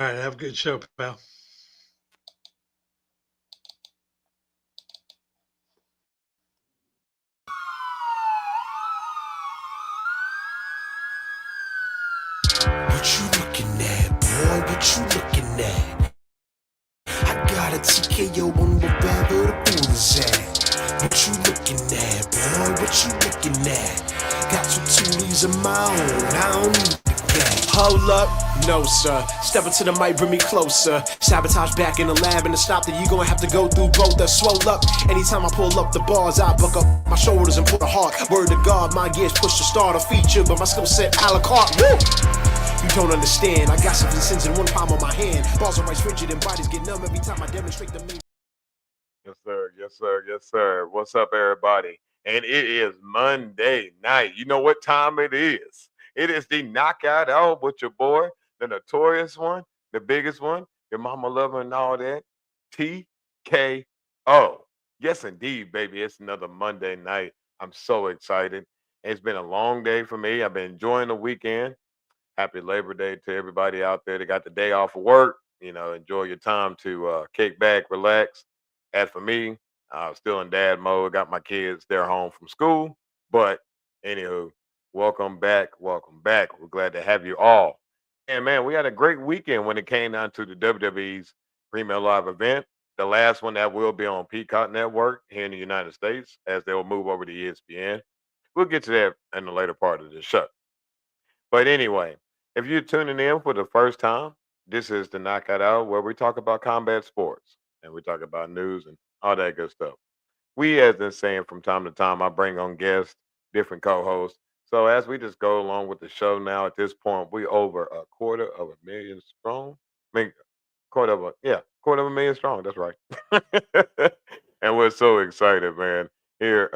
All right, have a good show, pal. What you looking at, boy? What you looking at? I got a TKO on wherever the fool is at. What you looking at, boy? What you looking at? Got two Tulies of my own, I don't need that. Hold up, no sir. Step into the mic, bring me closer. Sabotage back in the lab, and to stop that, you gonna have to go through both. The swole up. Anytime I pull up the bars, I buck up my shoulders and put a heart. Word to God, my gears push to start a feature, but my skill set a la carte. Woo! You don't understand. I got something sins in one palm of my hand. Balls are right rigid and bodies get numb every time I demonstrate the main. Yes, sir. Yes, sir. Yes, sir. What's up, everybody? And it is Monday night. You know what time it is? It is the knockout out with your boy, the notorious one, the biggest one, your mama lover and all that. TKO. Yes, indeed, baby. It's another Monday night. I'm so excited. It's been a long day for me. I've been enjoying the weekend. Happy Labor Day to everybody out there that got the day off of work. Enjoy your time to kick back, relax. As for me, still in dad mode. Got my kids. They're home from school. But anywho, welcome back. Welcome back. We're glad to have you all. And man, we had a great weekend when it came down to the WWE's Premier Live event. The last one that will be on Peacock Network here in the United States as they will move over to ESPN. We'll get to that in the later part of the show. But anyway, if you're tuning in for the first time, this is the Knockout Out where we talk about combat sports and we talk about news and all that good stuff. We, as been saying from time to time, I bring on guests, different co-hosts. So as we just go along with the show now, at this point, we over a quarter of a million strong. I mean, quarter of a million strong. That's right. And we're so excited, man. Here,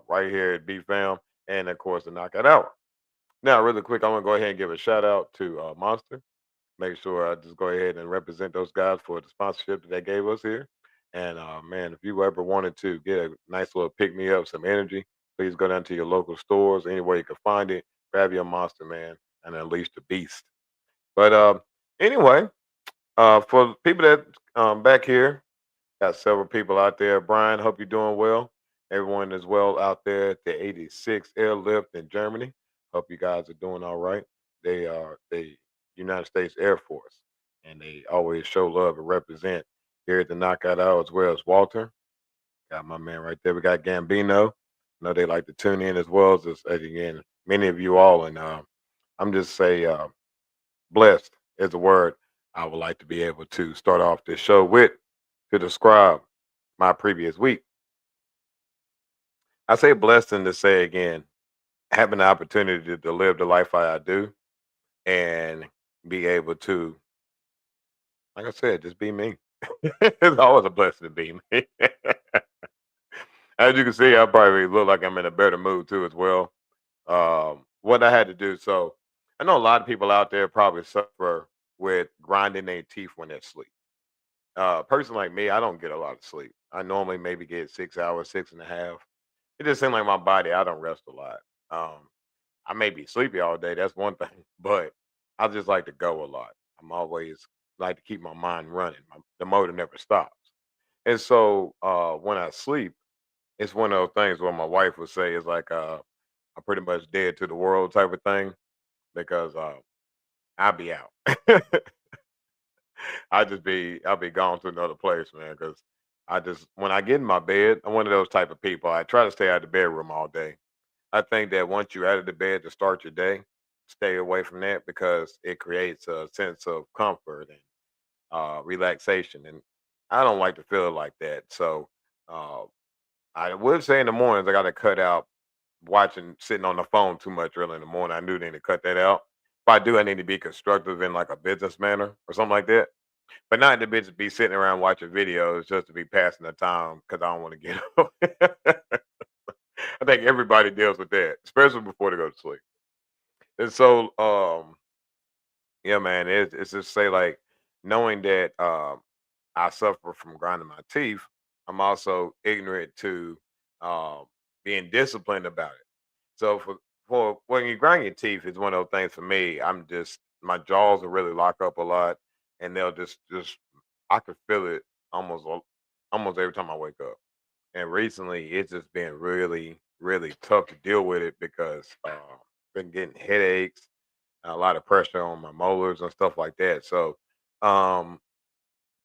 right here at B Fam, and of course the Knockout Hour. Now, really quick, I want to go ahead and give a shout out to Monster. Make sure I just go ahead and represent those guys for the sponsorship that they gave us here. And man, if you ever wanted to get a nice little pick me up, some energy, please go down to your local stores, anywhere you can find it. Grab your Monster, man, and unleash the beast. But anyway, for people that back here, got several people out there. Brian, hope you're doing well. Everyone is well out there at the 86 airlift in Germany. Hope you guys are doing all right. They are the United States Air Force, and they always show love and represent here at the Knockout Hour as well as Walter. Got my man right there. We got Gambino. I know they like to tune in as well as again many of you all, and I'm just say blessed is the word I would like to be able to start off this show with to describe my previous week. I say blessing to say again, having the opportunity to live the life I do and be able to, like I said, just be me. It's always a blessing to be me. As you can see, I probably look like I'm in a better mood too as well. What I had to do, so I know a lot of people out there probably suffer with grinding their teeth when they sleep. A person like me, I don't get a lot of sleep. I normally maybe get 6 hours, six and a half. It just seems like my body, I don't rest a lot. Um, I may be sleepy all day, that's one thing, but I just like to go a lot. I'm always like to keep my mind running. The motor never stops. And so when I sleep, it's one of those things where my wife would say is like I'm pretty much dead to the world type of thing because I'll be out. I'll be gone to another place, man. Because I just when I get in my bed, I'm one of those type of people. I try to stay out of the bedroom all day. I think that once you're out of the bed to start your day, stay away from that because it creates a sense of comfort and relaxation, and I don't like to feel like that. So uh, I would say in the mornings I got to cut out watching, sitting on the phone too much early in the morning. I do need to cut that out. If I do, I need to be constructive in like a business manner or something like that. But not to be sitting around watching videos just to be passing the time because I don't want to get up. I think everybody deals with that, especially before they go to sleep. And so, yeah, man, it's just say like knowing that I suffer from grinding my teeth. I'm also ignorant to um, being disciplined about it. So for when you grind your teeth, it's one of those things for me. I'm just my jaws will really lock up a lot. and they'll just I could feel it almost every time I wake up. And recently, it's just been really, really tough to deal with it because been getting headaches, a lot of pressure on my molars and stuff like that. So, um,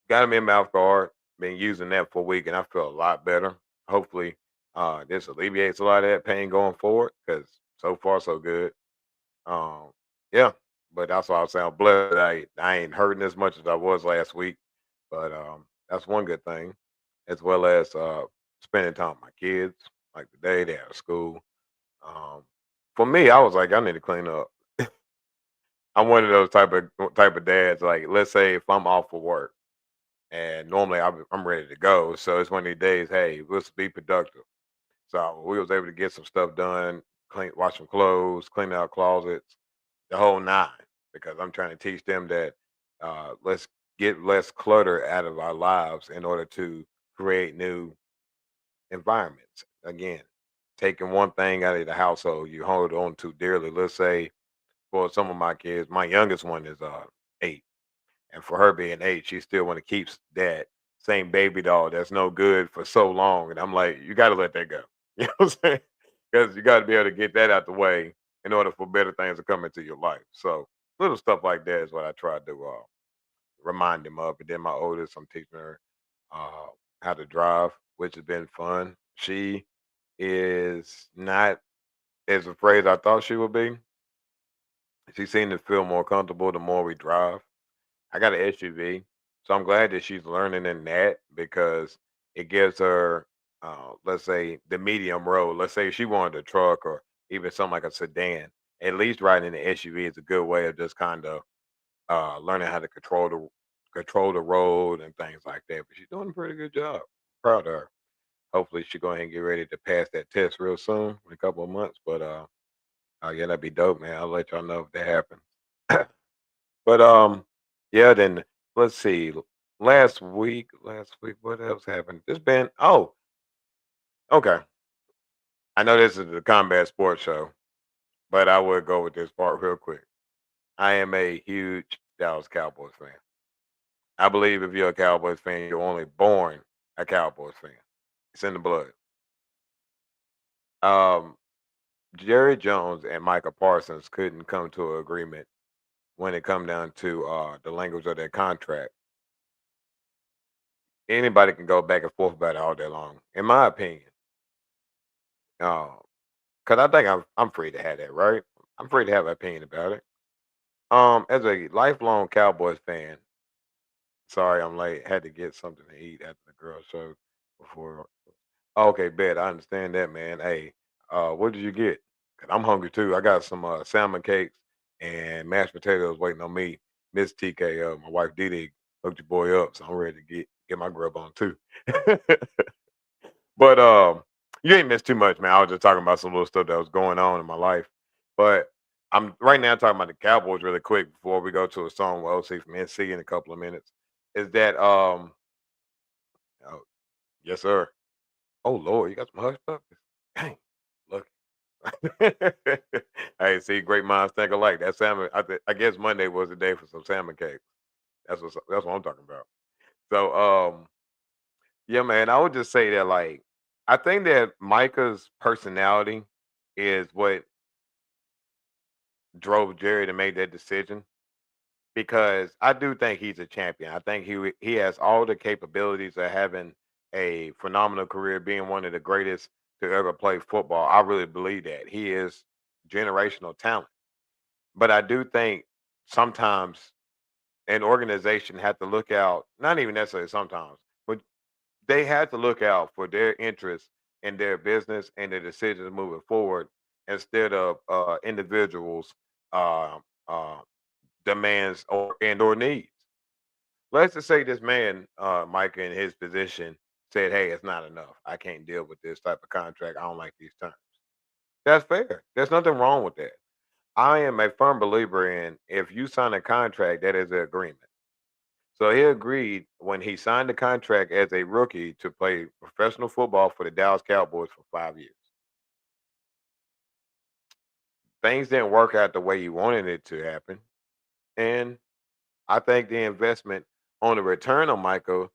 got them in mouth guard. Been using that for a week, and I feel a lot better. Hopefully, this alleviates a lot of that pain going forward. Because so far, so good. Um, yeah, but that's why I was saying I'm blessed. That I ain't hurting as much as I was last week, but that's one good thing, as well as spending time with my kids. Like today, they out of school. Um, for me, I was like, I need to clean up. I'm one of those type of dads. Like, let's say if I'm off for work, and normally I'm ready to go, so it's one of these days. Hey, let's be productive. So we was able to get some stuff done, clean, wash some clothes, clean out closets, the whole nine, because I'm trying to teach them that let's get less clutter out of our lives in order to create new environments. Again, taking one thing out of the household you hold on to dearly. Let's say for some of my kids, my youngest one is 8, and for her being 8, she still want to keep that same baby doll that's no good for so long. And I'm like, you got to let that go. You know what I'm saying? Because you got to be able to get that out the way in order for better things to come into your life. So little stuff like that is what I try to remind them of. And then my oldest, I'm teaching her uh, how to drive, which has been fun. She is not as afraid as I thought she would be. She seemed to feel more comfortable the more we drive. I got an SUV, so I'm glad that she's learning in that because it gives her, let's say, the medium road. Let's say she wanted a truck or even something like a sedan. At least riding the SUV is a good way of just kind of learning how to control the road and things like that. But she's doing a pretty good job. Proud of her. Hopefully, she go ahead and get ready to pass that test real soon, in a couple of months. But yeah, that'd be dope, man. I'll let y'all know if that happens. But yeah, then let's see. Last week, what else happened? This been okay. I know this is the combat sports show, but I would go with this part real quick. I am a huge Dallas Cowboys fan. I believe if you're a Cowboys fan, you're only born a Cowboys fan. It's in the blood. Um, Jerry Jones and Michael Parsons couldn't come to an agreement when it come down to the language of their contract. Anybody can go back and forth about it all day long, in my opinion. Uh, Cause I think I'm free to have that, right? I'm free to have an opinion about it. As a lifelong Cowboys fan, sorry I'm late. Had to get something to eat after the girl show before. Okay, bet I understand that, man. Hey, what did you get? Cause I'm hungry too. I got some salmon cakes and mashed potatoes waiting on me. Miss TK, my wife Didi hooked your boy up, so I'm ready to get my grub on too. But you ain't missed too much, man. I was just talking about some little stuff that was going on in my life. But I'm right now talking about the Cowboys really quick before we go to a song with OC from NC in a couple of minutes. Is that oh, yes, sir. Oh Lord, you got some hush puppies. Dang, look. Hey, see, great minds think alike. That salmon, I guess Monday was the day for some salmon cakes. That's what I'm talking about. So yeah, man, I would just say that like I think that Micah's personality is what drove Jerry to make that decision because I do think he's a champion. I think he has all the capabilities of having a phenomenal career, being one of the greatest to ever play football. I really believe that he is generational talent. But I do think sometimes an organization have to look out, not even necessarily sometimes, but they have to look out for their interests in their business and their decisions moving forward instead of individuals' uh, uh, demands or needs. Let's just say this man, Micah, in his position, said, "Hey, it's not enough. I can't deal with this type of contract. I don't like these terms." That's fair. There's nothing wrong with that. I am a firm believer in if you sign a contract, that is an agreement. So he agreed when he signed the contract as a rookie to play professional football for the Dallas Cowboys for 5 years. Things didn't work out the way he wanted it to happen, and I think the investment on the return on Michael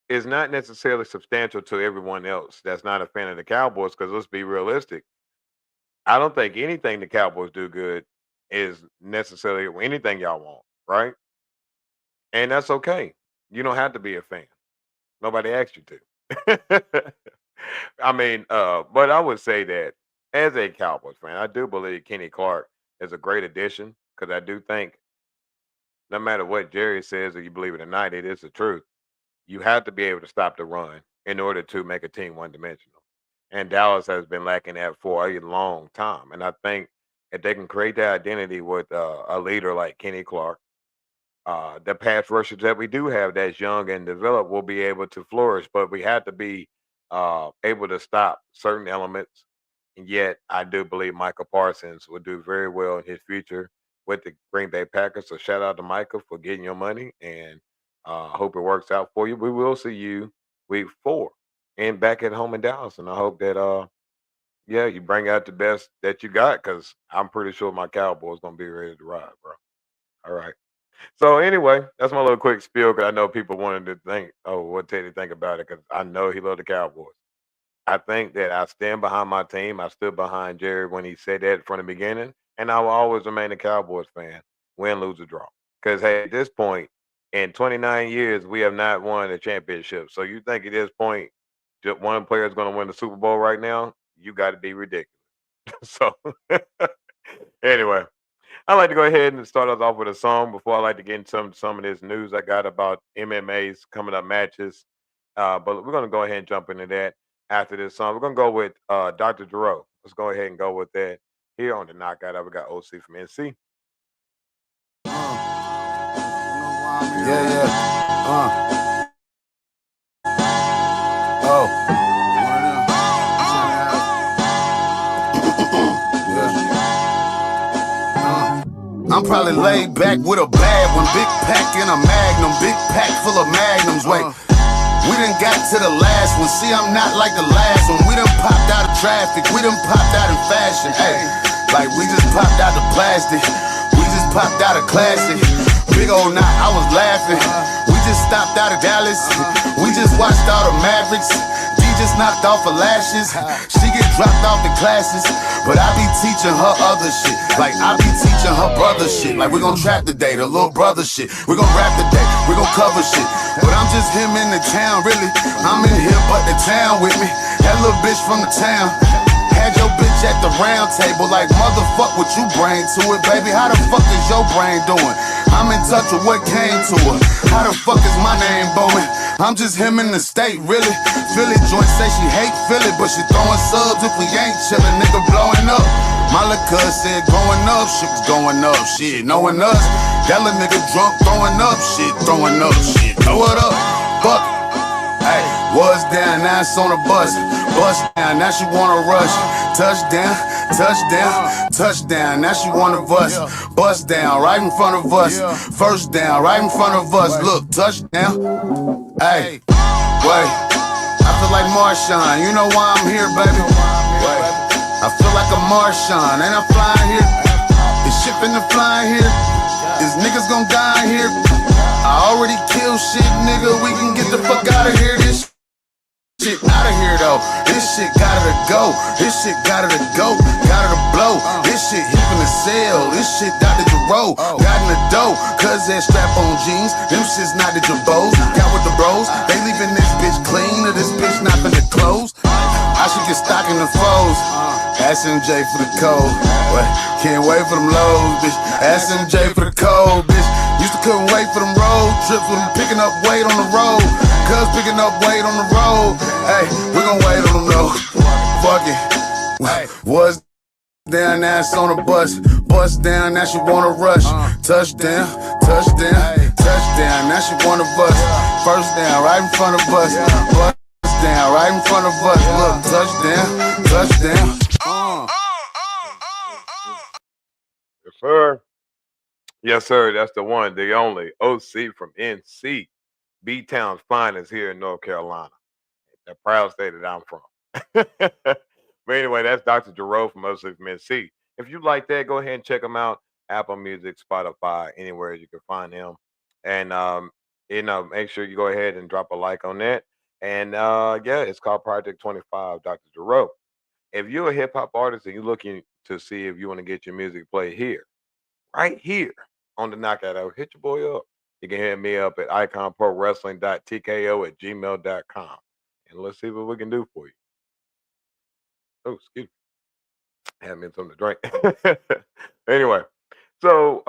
is not necessarily substantial to everyone else that's not a fan of the Cowboys. Because let's be realistic, I don't think anything the Cowboys do good is necessarily anything y'all want, right? And that's okay. You don't have to be a fan. Nobody asked you to. I mean, but I would say that as a Cowboys fan, I do believe Kenny Clark is a great addition because I do think no matter what Jerry says, or you believe it or not, it is the truth. You have to be able to stop the run in order to make a team one dimensional. And Dallas has been lacking that for a long time. And I think if they can create that identity with a leader like Kenny Clark, the pass rushers that we do have that's young and developed will be able to flourish. But we have to be able to stop certain elements. And yet, I do believe Michael Parsons will do very well in his future with the Green Bay Packers. So shout out to Michael for getting your money, and hope it works out for you. We will see you week 4 and back at home in Dallas, and I hope that yeah, you bring out the best that you got because I'm pretty sure my Cowboys gonna be ready to ride, bro. All right. So anyway, that's my little quick spiel because I know people wanted to think, oh, what Teddy think about it? Because I know he loved the Cowboys. I think that I stand behind my team. I stood behind Jerry when he said that from the beginning, and I will always remain a Cowboys fan, win, lose, or draw. Because hey, at this point, in 29 years, we have not won a championship. So you think at this point, just one player is going to win the Super Bowl right now? You got to be ridiculous. So anyway, I like to go ahead and start us off with a song before I like to get into some of this news I got about MMA's coming up matches. But we're gonna go ahead and jump into that after this song. We're gonna go with Dr. Duro. Let's go ahead and go with that here on the Knockout. We got OC from NC. Yeah, yeah. Oh. I'm probably laid back with a bad one, big pack in a magnum, big pack full of magnums. Wait, we done got to the last one. See, I'm not like the last one. We done popped out of traffic, we done popped out in fashion. Hey, like we just popped out the plastic, we just popped out of classic. Big old knot, I was laughing. We just stopped out of Dallas, we just watched all the Mavericks. Just knocked off her lashes. She get dropped off the classes, but I be teaching her other shit. Like I be teaching her brother shit. Like we gon' trap today, the little brother shit. We gon' rap today, we gon' cover shit. But I'm just him in the town, really. I'm in here, but the town with me. That little bitch from the town. Had your bitch at the round table, like motherfuck what you bring to it, baby. How the fuck is your brain doing? I'm in touch with what came to her. How the fuck is my name booming? I'm just him in the state, really. Philly joint say she hate Philly, but she throwing subs if we ain't chillin', nigga blowing up. My little cuz said growing up, shit was going up, shit. Knowing us, that little nigga drunk throwing up, shit, throwing up, shit. Throw it up, fuck. Hey, was down, now it's on the bus. Bust down, now she wanna rush. Touchdown, touchdown, touchdown, now she one of us. Bust down, right in front of us. First down, right in front of us. Look, touchdown. Hey, wait. I feel like Marshawn, you know why I'm here, baby. Wait. I feel like a Marshawn, ain't I flying here? Is shit finna flying here? Is niggas gon' die here? I already killed shit, nigga. We can get the fuck out of here. This shit out of here though. This shit gotta go. This shit gotta go. Gotta blow. This shit hit from the cell. This shit Dr. Jerome. Got in the dough. Cause that strap on jeans. Them shit's not the Jabos. Got with the bros. They leaving this bitch clean or this bitch not finna close. I should get stock in the foes. SMJ for the code. What? Can't wait for them lows, bitch. SMJ for the code, bitch. Used to couldn't wait for them road trips with them picking up weight on the road. Cuz picking up weight on the road. Hey, we gon' wait on them though. Fuck it. Was down, now it's on the bus. Bust down, now she wanna rush. Touchdown, touchdown, touchdown, now she one of us. First down, right in front of us. Bust down, right in front of us. Look, touchdown, touchdown. Yes, sir. Yes, sir. That's the one, the only OC from NC. B-Town's finest here in North Carolina, the proud state that I'm from. But anyway, that's Dr. Jerome from OC from NC. If you like that, go ahead and check him out. Apple Music, Spotify, anywhere you can find him. And make sure you go ahead and drop a like on that. And yeah, it's called Project 25, Dr. Jerome. If you're a hip hop artist and you're looking to see if you want to get your music played here, right here on the Knockout Hour, hit your boy up. You can hit me up at iconprowrestling.tko@gmail.com. And let's see what we can do for you. Oh, excuse me. Have me something to drink. Anyway, so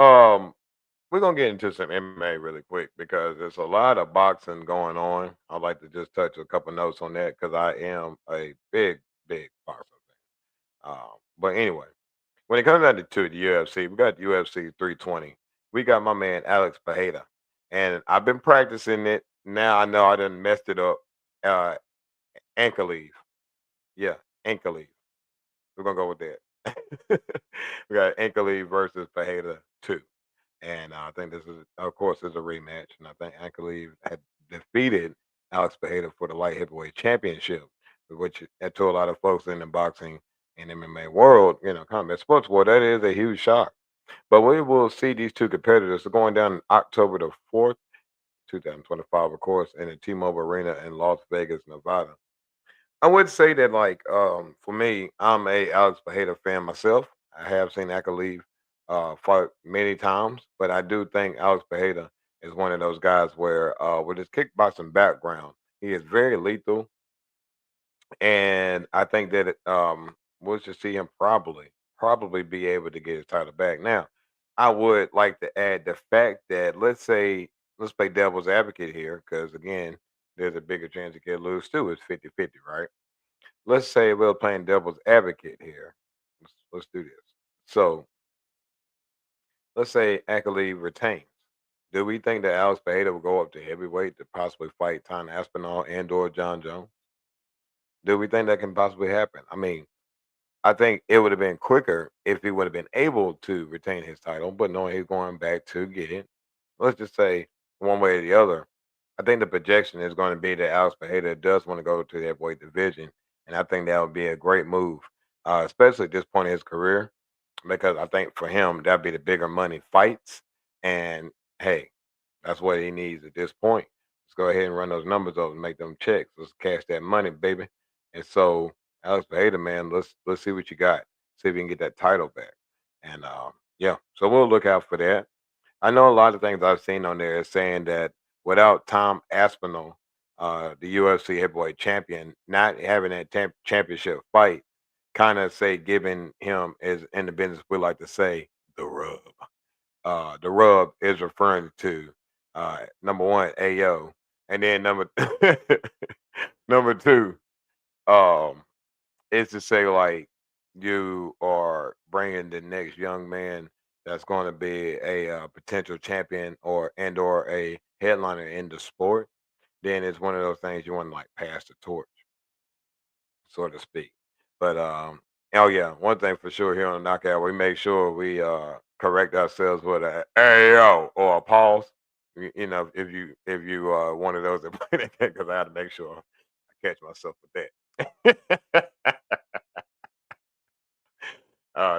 we're gonna get into some MMA really quick because there's a lot of boxing going on. I'd like to just touch a couple notes on that because I am a big, big boxing fan. But anyway, when it comes down to the UFC, we got UFC 320. We got my man Alex Pereira, and I've been practicing it. Now I know I done messed it up. Uh, ankle leave, yeah, ankle leave. We're gonna go with that. We got ankle leave versus Pereira 2. And I think this is, of course, is a rematch. And I think Ankaleev had defeated Alex Pereira for the light heavyweight championship, which to a lot of folks in the boxing and MMA world, combat sports world, that is a huge shock. But we will see these two competitors going down October the 4th, 2025, of course, in the T-Mobile Arena in Las Vegas, Nevada. I would say that, like, for me, I'm a Alex Pereira fan myself. I have seen Ankaleev fight many times, but I do think Alex Pereira is one of those guys where, with his kickboxing background, he is very lethal, and I think that we'll just see him probably be able to get his title back. Now, I would like to add the fact that let's play devil's advocate here, because again, there's a bigger chance he could lose too. It's 50-50, right? Let's say we're playing devil's advocate here. Let's do this. So let's say Akali retains. Do we think that Alex Pereira will go up to heavyweight to possibly fight Tom Aspinall and or John Jones? Do we think that can possibly happen? I mean, I think it would have been quicker if he would have been able to retain his title, but knowing he's going back to get it, let's just say one way or the other, I think the projection is going to be that Alex Pereira does want to go to the heavyweight division, and I think that would be a great move, especially at this point in his career, because I think for him that'd be the bigger money fights, and hey, that's what he needs at this point. Let's go ahead and run those numbers over and make them checks. Let's cash that money, baby. And so Alex Pereira, man, let's see what you got. See if we can get that title back. And yeah, so we'll look out for that. I know a lot of things I've seen on there is saying that without Tom Aspinall, the UFC heavyweight champion, not having that championship fight, kind of say giving him, is in the business we like to say, the rub. The rub is referring to number one, AO, and then number two, um, is to say like you are bringing the next young man that's going to be a potential champion or a headliner in the sport. Then it's one of those things you want to like pass the torch, so to speak. But oh yeah, one thing for sure here on Knockout, we make sure we correct ourselves with a AO or a pause. If you one of those that play that game, because I had to make sure I catch myself with that.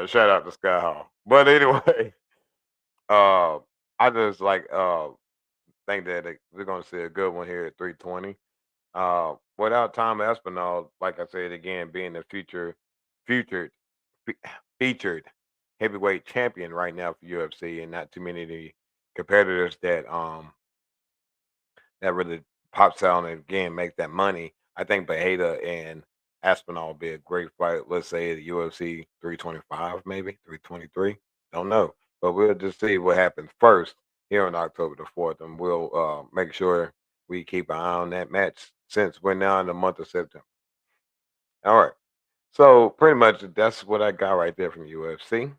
Shout out to Sky Hall. But anyway, uh, I just like think that we're gonna see a good one here at 320. Without Tom Espinal, like I said again, being the featured fe- featured heavyweight champion right now for UFC, and not too many of the competitors that really pops out and again make that money. I think Bejeda and Aspinall will be a great fight. Let's say the UFC 325, maybe 323. Don't know, but we'll just see what happens first here on October the 4th, and we'll make sure we keep an eye on that match since we're now in the month of September. All right, so pretty much that's what I got right there from UFC.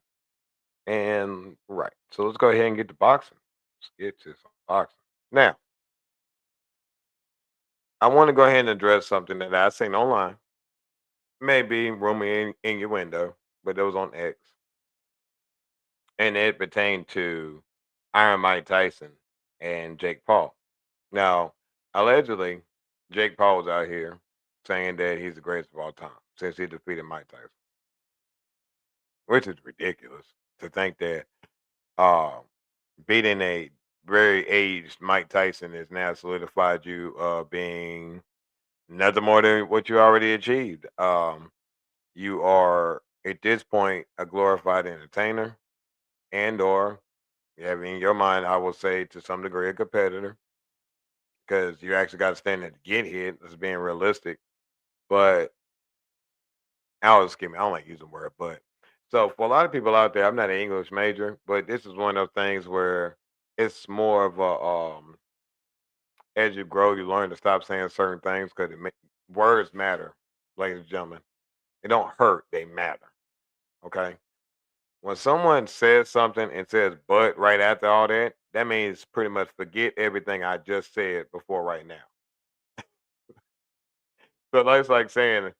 And right, so let's go ahead and get to boxing. Let's get to some boxing now. I want to go ahead and address something that I seen online, maybe rumor in your window, but it was on X, and it pertained to Iron Mike Tyson and Jake Paul. Now, allegedly, Jake Paul was out here saying that he's the greatest of all time since he defeated Mike Tyson, which is ridiculous to think that uh, beating a very aged Mike Tyson has now solidified you being nothing more than what you already achieved. You are at this point a glorified entertainer, and or you have in your mind, I will say to some degree, a competitor, because you actually got to stand there to get hit. That's being realistic. But I was skimming. I don't like using the word, but so for a lot of people out there, I'm not an English major, but this is one of those things where it's more of a as you grow, you learn to stop saying certain things because words matter, ladies and gentlemen. They don't hurt; they matter. Okay. When someone says something and says "but" right after all that, that means pretty much forget everything I just said before right now. So that's like saying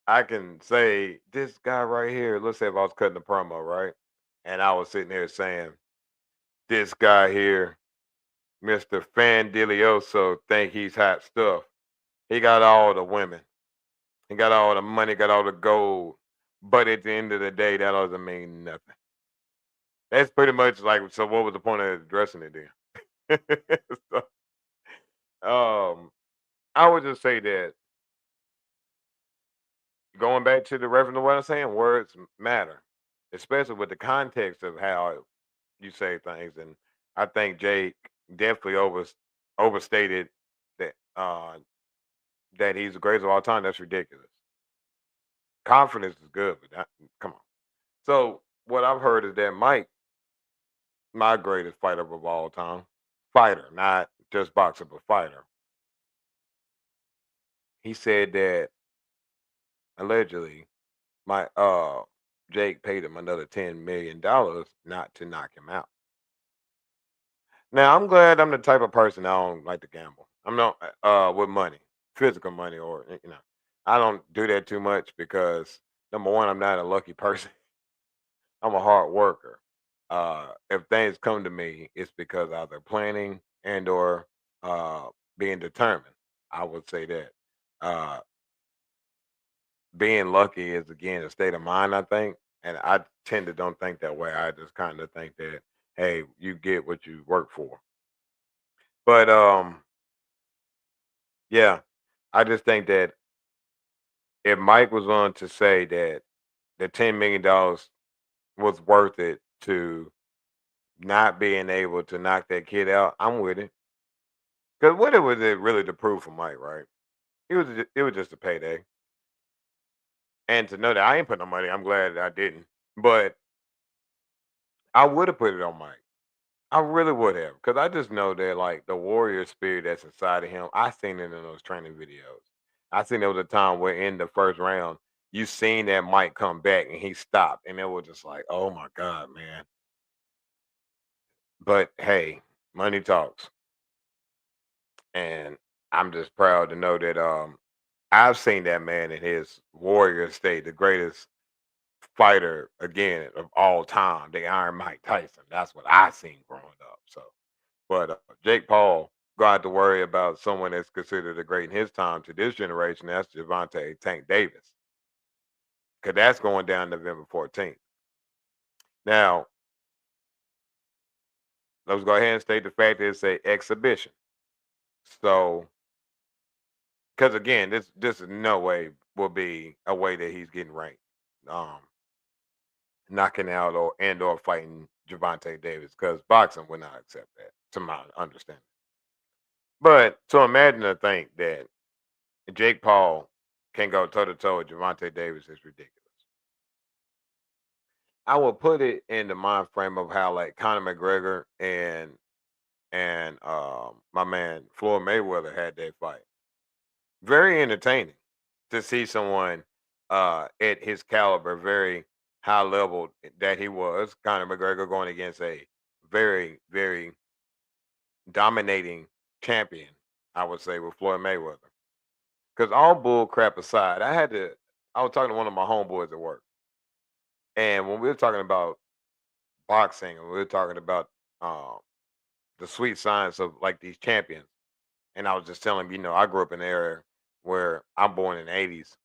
I can say this guy right here. Let's say if I was cutting a promo, right, and I was sitting there saying this guy here, Mister Fandilioso, think he's hot stuff. He got all the women. He got all the money, got all the gold. But at the end of the day, that doesn't mean nothing. That's pretty much like, so what was the point of addressing it then? So, um, I would just say that going back to the reference of what I'm saying, words matter, especially with the context of how you say things. And I think Jake definitely overstated that that he's the greatest of all time. That's ridiculous. Confidence is good, but come on. So what I've heard is that Mike, my greatest fighter of all time, fighter, not just boxer, but fighter. He said that allegedly, my Jake paid him another $10 million not to knock him out. Now I'm glad I'm the type of person I don't like to gamble. I'm not with money, physical money, or I don't do that too much because number one, I'm not a lucky person. I'm a hard worker. If things come to me, it's because either planning and or being determined. I would say that. Uh, Being lucky is again a state of mind, I think, and I tend to don't think that way. I just kind of think that hey, you get what you work for. But yeah, I just think that if Mike was on to say that the $10 million was worth it to not being able to knock that kid out, I'm with it. Because what it was it really to prove for Mike, right? It was just a payday, and to know that I ain't put no money, I'm glad that I didn't. But I would have put it on Mike. I really would have, because I just know that like the warrior spirit that's inside of him. I seen it in those training videos. I seen there was a time where in the first round, you seen that Mike come back and he stopped, and it was just like, oh my god, man. But hey, money talks, and I'm just proud to know that I've seen that man in his warrior state, the greatest fighter again of all time, the Iron Mike Tyson. That's what I seen growing up. So, but Jake Paul got to worry about someone that's considered a great in his time to this generation. That's Javante Tank Davis, because that's going down November 14th. Now, let's go ahead and state the fact that it's a exhibition. So, because again, this in no way will be a way that he's getting ranked. Um, Knocking out or fighting Javante Davis because boxing would not accept that, to my understanding. But to imagine to think that Jake Paul can go toe to toe with Javante Davis is ridiculous. I will put it in the mind frame of how like Conor McGregor and my man Floyd Mayweather had that fight. Very entertaining to see someone at his caliber, very high level that he was, Conor McGregor going against a very, very dominating champion, I would say, with Floyd Mayweather. Because all bull crap aside, I was talking to one of my homeboys at work. And when we were talking about boxing and we were talking about um, the sweet science of like these champions, and I was just telling him, I grew up in an area where I'm born in the 80s.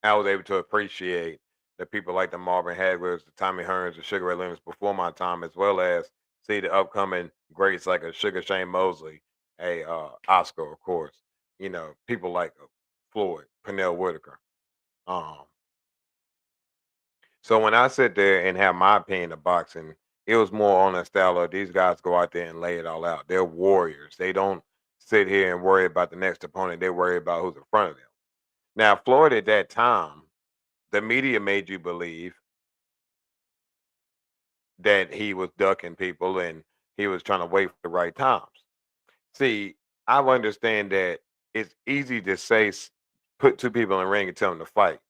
I was able to appreciate the people like the Marvin Haglers, the Tommy Hearns, the Sugar Ray Leonards before my time, as well as see the upcoming greats like a Sugar Shane Mosley, a Oscar, of course. People like Floyd, Pernell Whitaker. Um, so when I sit there and have my opinion of boxing, it was more on the style of these guys go out there and lay it all out. They're warriors. They don't sit here and worry about the next opponent. They worry about who's in front of them. Now, Floyd at that time, the media made you believe that he was ducking people and he was trying to wait for the right times. See, I understand that it's easy to say put two people in the ring and tell them to fight.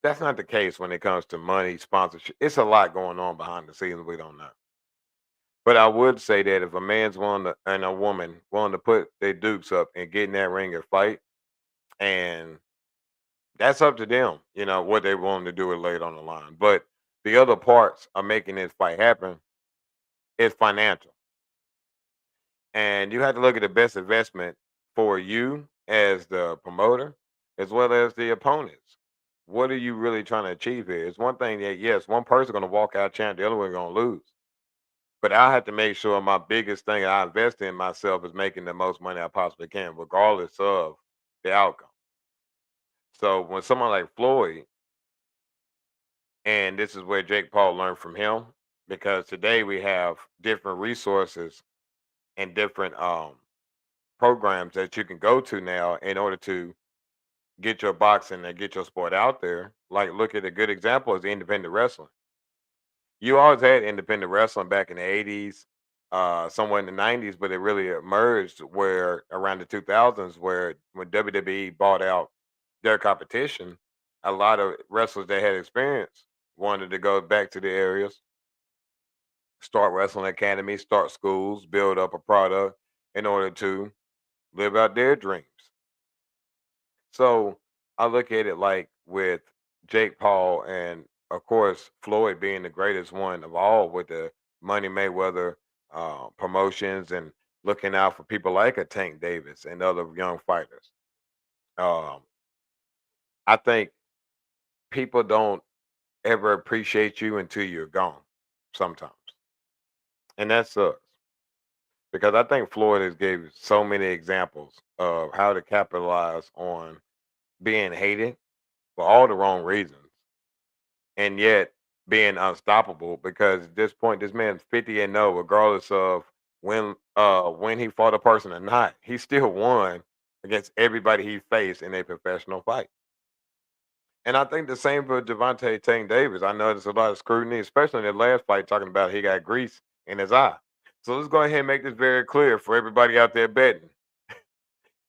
That's not the case when it comes to money, sponsorship. It's a lot going on behind the scenes we don't know. But I would say that if a man's willing to and a woman willing to put their dukes up and get in that ring and fight, and that's up to them, what they're willing to do and lay it on the line. But the other parts of making this fight happen is financial. And you have to look at the best investment for you as the promoter as well as the opponents. What are you really trying to achieve here? It's one thing that, yes, one person going to walk out champ, the other one going to lose. But I have to make sure my biggest thing I invest in myself is making the most money I possibly can, regardless of the outcome. So when someone like Floyd, and this is where Jake Paul learned from him, because today we have different resources and different programs that you can go to now in order to get your boxing and get your sport out there. Like, look at a good example is independent wrestling. You always had independent wrestling back in the 80s, somewhere in the 90s, but it really emerged where around the 2000s, where when WWE bought out their competition, a lot of wrestlers that had experience wanted to go back to the areas, start wrestling academies, start schools, build up a product in order to live out their dreams. So I look at it like with Jake Paul and of course Floyd being the greatest one of all with the Money Mayweather promotions and looking out for people like a Tank Davis and other young fighters. Um, I think people don't ever appreciate you until you're gone sometimes. And that sucks because I think Floyd has gave so many examples of how to capitalize on being hated for all the wrong reasons and yet being unstoppable because at this point this man's 50 and 0 regardless of when he fought a person or not. He still won against everybody he faced in a professional fight. And I think the same for Javante Tank Davis. I know there's a lot of scrutiny, especially in the last fight, talking about he got grease in his eye. So let's go ahead and make this very clear for everybody out there betting.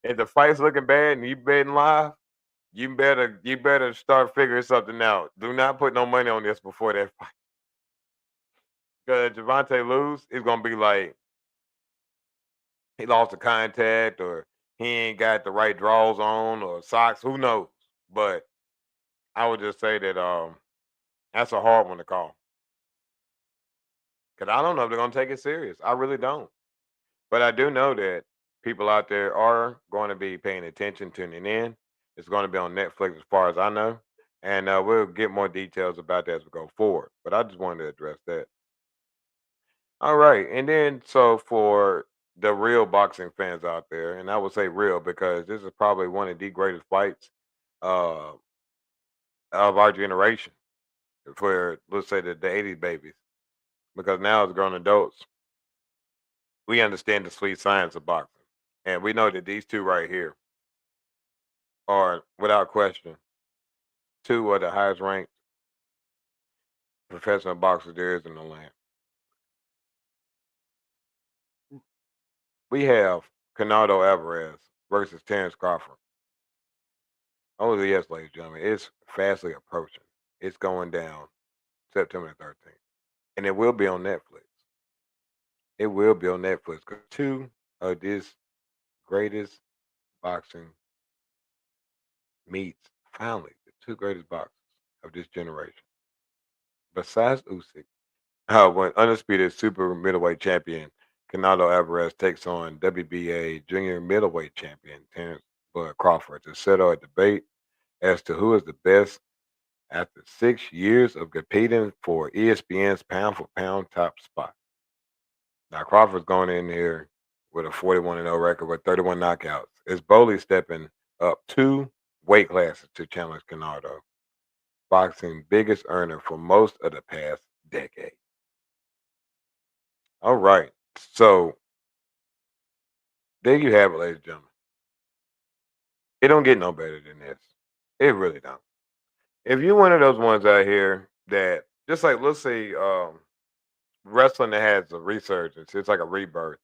If the fight's looking bad and you betting live, you better start figuring something out. Do not put no money on this before that fight. Because if Javante lose, it's gonna be like he lost the contact or he ain't got the right draws on or socks. Who knows? But I would just say that that's a hard one to call. Cause I don't know if they're gonna take it serious. I really don't. But I do know that people out there are going to be paying attention, tuning in. It's going to be on Netflix as far as I know. And we'll get more details about that as we go forward. But I just wanted to address that. All right. And then, so for the real boxing fans out there, and I would say real because this is probably one of the greatest fights uh, of our generation for, let's say, the 80s babies. Because now as grown adults, we understand the sweet science of boxing. And we know that these two right here are, without question, two of the highest ranked professional boxers there is in the land. We have Canelo Alvarez versus Terrence Crawford. Oh, yes, ladies and gentlemen, it's fastly approaching. It's going down September 13th. And it will be on Netflix. It will be on Netflix because two of this greatest boxing meets finally the two greatest boxers of this generation. Besides Usyk, when undisputed super middleweight champion Canelo Alvarez takes on WBA junior middleweight champion Terrence Bud Crawford to settle a debate as to who is the best after 6 years of competing for ESPN's pound for pound top spot. Now Crawford's going in here with a 41-0 record with 31 knockouts. Is Bowley stepping up 2 weight classes to challenge Canardo, boxing biggest earner for most of the past decade. All right, so there you have it, ladies and gentlemen. It don't get no better than this. It really don't. If you're one of those ones out here that just like let's say wrestling that has a resurgence, it's like a rebirth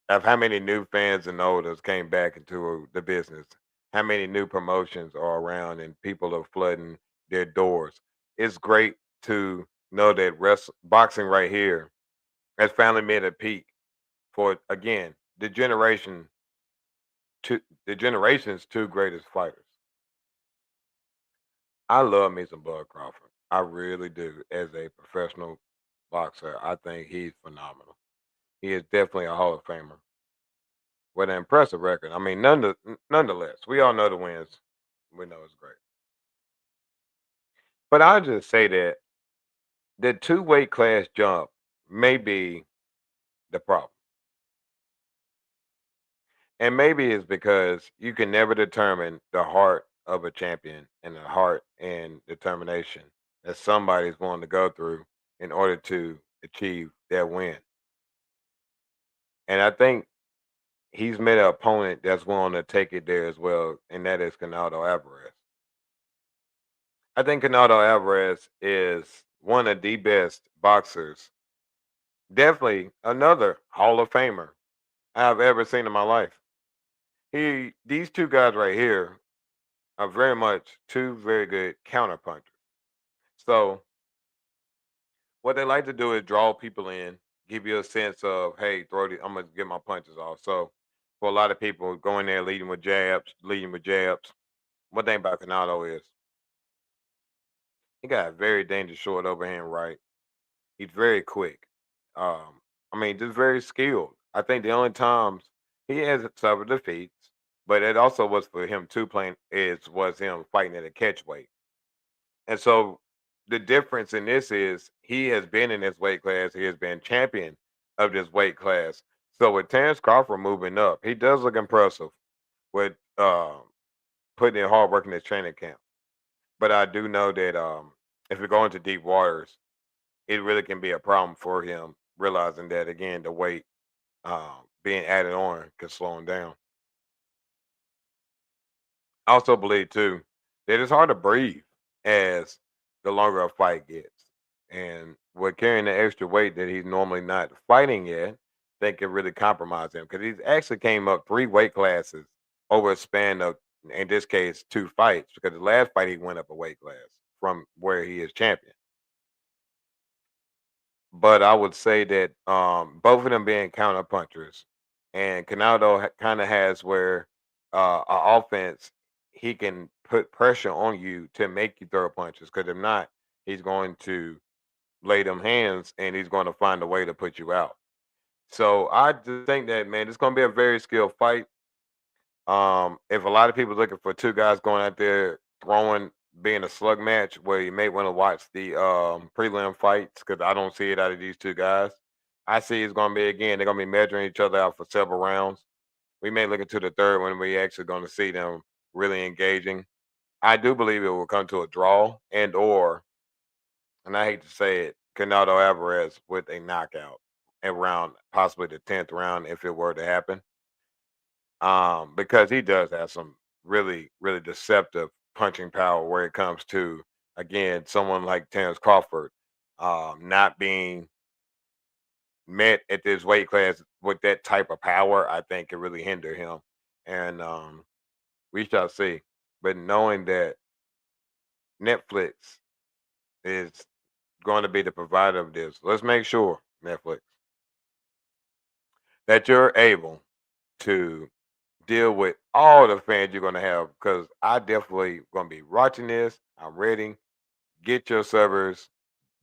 of how many new fans and olders came back into the business, how many new promotions are around, and people are flooding their doors. It's great to know that boxing right here has finally made a peak for again the generation's 2 greatest fighters. I love me some Bud Crawford. I really do. As a professional boxer, I think he's phenomenal. He is definitely a Hall of Famer with an impressive record. I mean, nonetheless, we all know the wins. We know it's great. But I'll just say that the 2 weight class jump may be the problem. And maybe it's because you can never determine the heart of a champion and the heart and determination that somebody's willing to go through in order to achieve their win. And I think he's met an opponent that's willing to take it there as well, and that is Canelo Alvarez. I think Canelo Alvarez is one of the best boxers, definitely another Hall of Famer I've ever seen in my life. These 2 guys right here are very much 2 very good counterpunchers. So what they like to do is draw people in, give you a sense of, hey, I'm gonna get my punches off. So for a lot of people, going there leading with jabs, leading with jabs. One thing about Canelo is he got a very dangerous short overhand right. He's very quick. Um, I mean, just very skilled. I think the only times he has suffered defeats, but it also was for him too. Playing is was him fighting at a catch weight, and so the difference in this is he has been in this weight class. He has been champion of this weight class. So with Terrence Crawford moving up, he does look impressive with putting in hard work in his training camp. But I do know that if we go into deep waters, it really can be a problem for him, realizing that again the weight being added on can slow him down. I also believe too that it's hard to breathe as the longer a fight gets, and with carrying the extra weight that he's normally not fighting yet, that can really compromise him because he's actually came up 3 weight classes over a span of, in this case, 2 fights. Because the last fight he went up a weight class from where he is champion. But I would say that both of them being counter punchers, and Canado kind of has where a offense he can put pressure on you to make you throw punches. Because if not, he's going to lay them hands and he's going to find a way to put you out. So I just think that man, it's going to be a very skilled fight. If a lot of people looking for 2 guys going out there throwing, being a slug match, where you may want to watch the prelim fights because I don't see it out of these 2 guys. I see it's going to be again they're going to be measuring each other out for several rounds. We may look into the third one. We actually going to see them really engaging. I do believe it will come to a draw and I hate to say it, Canelo Alvarez with a knockout around possibly the 10th round if it were to happen. Because he does have some really, really deceptive punching power where it comes to again someone like Terrence Crawford not being met at this weight class with that type of power. I think could really hinder him, and we shall see. But knowing that Netflix is going to be the provider of this, let's make sure Netflix that you're able to deal with all the fans you're going to have because I definitely going to be watching this. I'm ready. Get your servers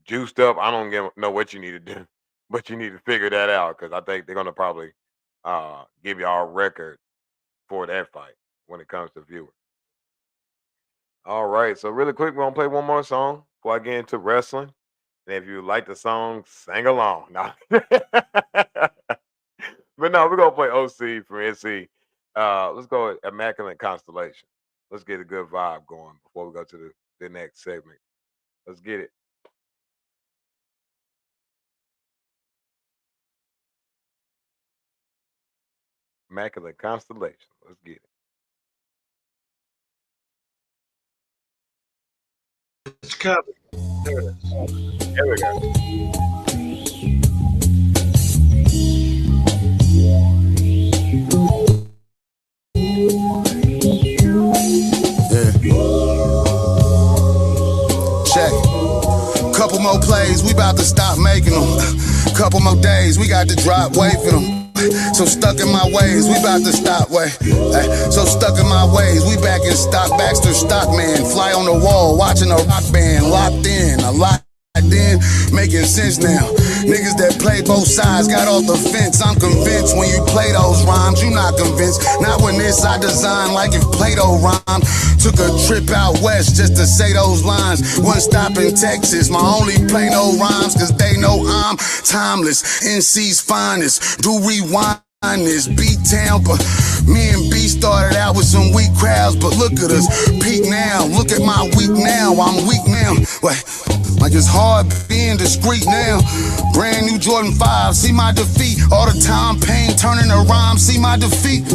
juiced up. I don't know what you need to do, but you need to figure that out because I think they're going to probably give y'all a record for that fight when it comes to viewers. All right. So really quick, we're going to play one more song before I get into wrestling. And if you like the song, sing along. No. But no, we're gonna play OC from NC. Let's go with Immaculate Constellation. Let's get a good vibe going before we go to the next segment. Let's get it. Immaculate Constellation. Let's get it. It's coming. There it is. Here we go. Check. Couple more plays, we about to stop making them. Couple more days, we got to drop weight for them. So stuck in my ways, we about to stop way. So stuck in my ways, we back in stock, Baxter Stockman. Fly on the wall, watching a rock band, locked in, a lot in, making sense now. Niggas that play both sides got off the fence. I'm convinced when you play those rhymes, you not convinced. Not when this I design like if Plato rhymed. Took a trip out west just to say those lines. One stop in Texas, my only play no rhymes, cause they know I'm timeless. NC's finest, do rewind this beat town, but me and B started out with some weak crowds, but look at us, peak now. Look at my week now, I'm weak now. Wait, like it's hard being discreet now. Brand new Jordan 5, see my defeat. All the time pain turning to rhyme, see my defeat.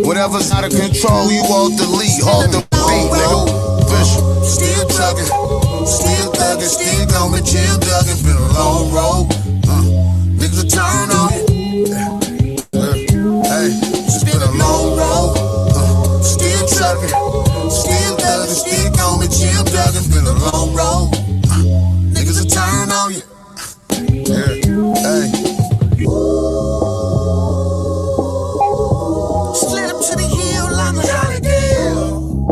Whatever's out of control, you all delete, all the beat, nigga. Fish, still tugging, still thugging, still going, chill dugging. Been a long road, niggas will turn on you. Hey, it's been a long road, still trucking, still thugging, still going, chill dugging. Been a long road, niggas will turn on you. Hey. Slid up to the hill like a holiday.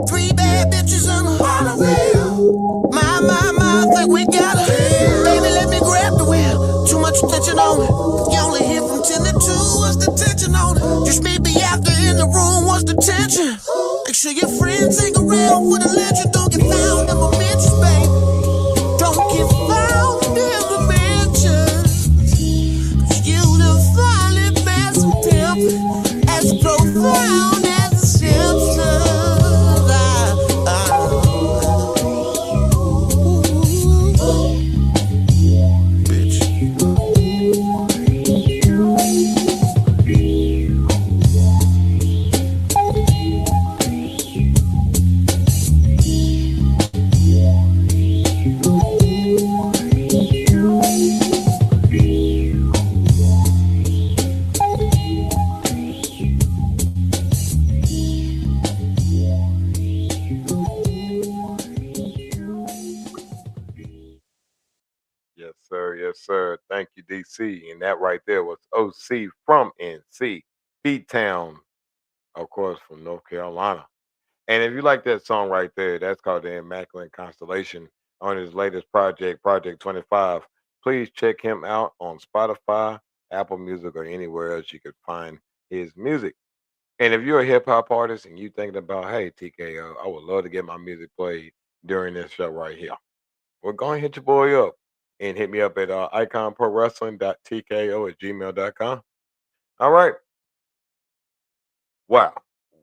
3 bad bitches on a holiday. My, think we got it. Baby, let me grab the wheel. Too much attention on it. You only hear from 10 to 2. What's the tension on it? Just meet me after in the room. What's the tension? Make sure your friends ain't around for the legend. Don't get found in my mentions, baby. Don't get found in the mentions. You define it as a pimp, as profound as the Simpsons. Bitch. Yes, sir. Yes, sir. Thank you, DC. And that right there was OC from NC, Beat Town, of course, from North Carolina. And if you like that song right there, that's called the Immaculate Constellation on his latest project, Project 25. Please check him out on Spotify, Apple Music, or anywhere else you could find his music. And if you're a hip hop artist and you thinking about, hey, TKO, I would love to get my music played during this show right here. Well, go and hit your boy up and hit me up at iconprowrestling.tko@gmail.com. All right. Wow.